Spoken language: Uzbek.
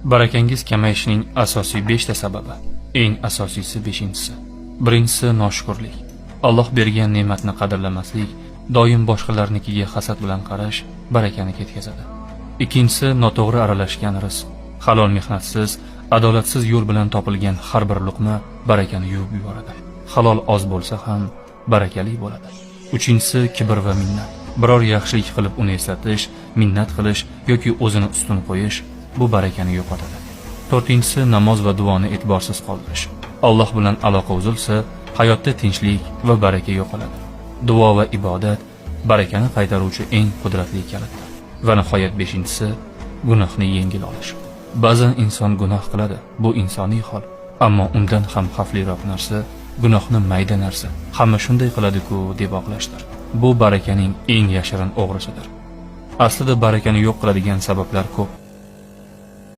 Barakangiz kamayishining asosiy 5 ta sababi. Eng asosiysi 5-inchisi. Birinchisi noshukrlik. Alloh bergan ne'matni qadrlamaslik, doim boshqalarnikiga hasad bilan qarash barakani ketkazadi. Ikkinchisi noto'g'ri aralashgan rizq. Halol mehnatsiz, adolatsiz yo'l bilan topilgan har bir luqma barakani yuvib yuboradi. Halol oz bo'lsa ham barakali bo'ladi. Uchinchisi kibr va minnat. Biror yaxshilik qilib uni eslatish, minnat qilish yoki o'zini ustun qo'yish bu barakani yo'qotadi. To'rtinchisi namoz va duoni e'tiborsiz qoldirish. Alloh bilan aloqa uzilsa, hayotda tinchlik va baraka yo'qoladi. Duo va ibodat barakani qaytaruvchi eng qudratli kalitdir. Va nihoyat 5-inchisi gunohni yengil olish. Ba'zan inson gunoh qiladi, bu insoniy hol. Ammo undan ham xavfliroq narsa gunohni mayda narsa. Hamma shunday qiladi-ku deb oqlashdir. Bu barakaning eng yashirin o'g'risidir. Aslida barakani yo'q qiladigan sabablar ko'p.